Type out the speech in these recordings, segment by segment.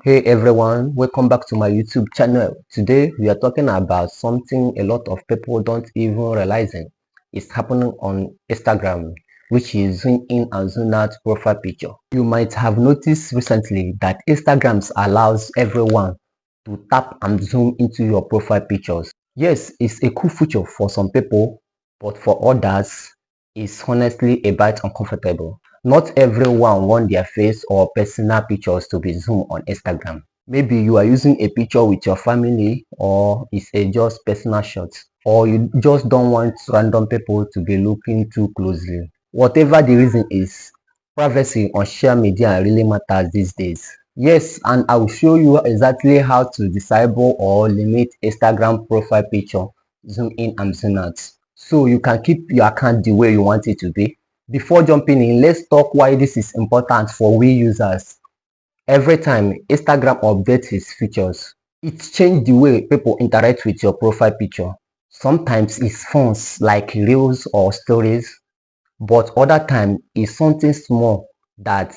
Hey everyone, welcome back to my YouTube channel. Today we are talking about something a lot of people don't even realizing is happening on Instagram, which is zoom in and zoom out profile picture. You might have noticed recently that Instagram allows everyone to tap and zoom into your profile pictures. Yes, it's a cool feature for some people, but for others, it's honestly a bit uncomfortable. Not everyone wants their face or personal pictures to be zoomed on Instagram. Maybe you are using a picture with your family, or it's a just personal shot, or you just don't want random people to be looking too closely. Whatever the reason is, privacy on social media really matters these days. Yes, and I will show you exactly how to disable or limit Instagram profile picture, zoom in and zoom out, so you can keep your account the way you want it to be. Before jumping in, let's talk why this is important for we users. Every time Instagram updates its features, it changes the way people interact with your profile picture. Sometimes it's fun like reels or stories, but other time it's something small that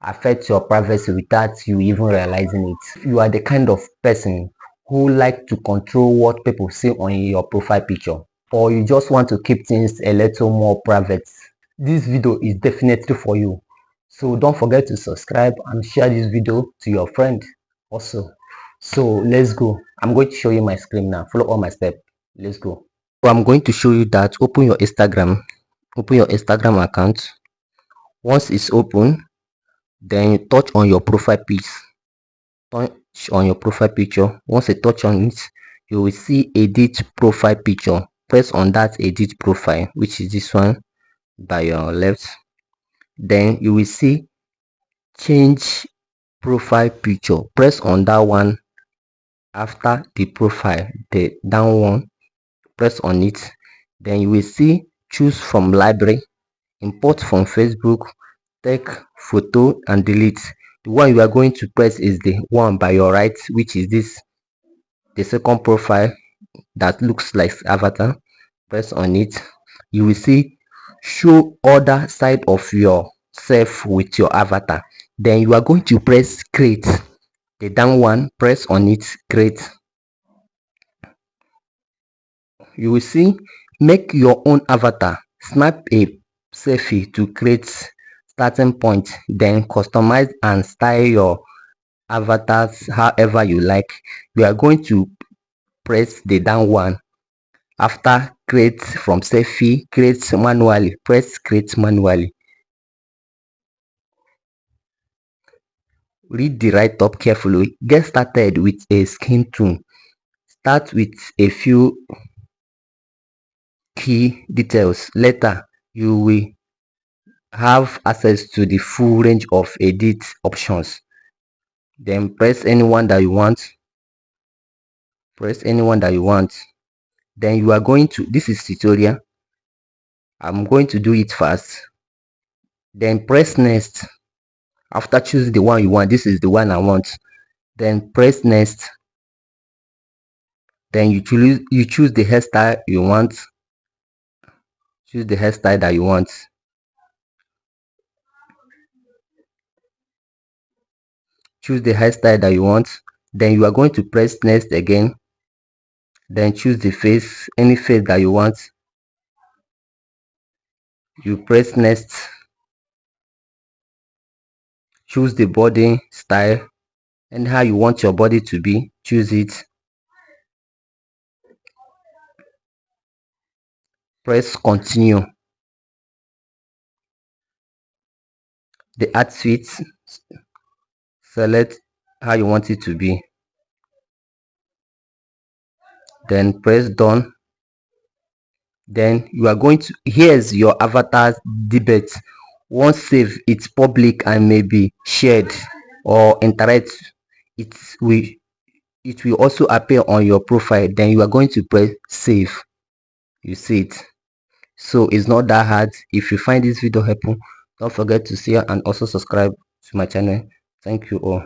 affects your privacy without you even realizing it. If you are the kind of person who like to control what people see on your profile picture, or you just want to keep things a little more private, this video is definitely for you. So don't forget to subscribe and share this video to your friend also. So let's go. I'm going to show you my screen now. Follow all my steps. Let's go. So I'm going to show you that open your Instagram account. Once it's open, then you touch on your profile pic. Touch on your profile picture. Once you touch on it, you will see edit profile picture. Press on that edit profile, which is this one by your left. Then you will see change profile picture. Press on that one. After the profile, the down one, press on it. Then you will see choose from library, import from Facebook, take photo and delete. The one you are going to press is the one by your right, which is this, the second profile that looks like avatar. Press on it. You will see show other side of yourself with your avatar. Then you are going to press create, the down one. Press on it, create. You will see make your own avatar, snap a selfie to create starting point, then customize and style your avatars however you like. We are going to press the down one. After create from selfie, create manually. Press create manually. Read the write up carefully. Get started with a skin tone. Start with a few key details. Later you will have access to the full range of edit options. Then press anyone that you want. Then you are going to, this is tutorial, I'm going to do it fast. Then press next. After choose the one you want, this is the one I want, then press next. Then you choose the hairstyle you want. Choose the hairstyle that you want. Choose the hairstyle that you want. Then you are going to press next again. Then choose the face, any face that you want. You press next. Choose the body style and how you want your body to be. Choose it. Press continue. The outfit, select how you want it to be, then press done. Then you are going to, here's your avatar's debate. Once save, it's public and may be shared or interact, it will also appear on your profile. Then you are going to press save. You see it. So it's not that hard. If you find this video helpful, don't forget to share and also subscribe to my channel. Thank you all.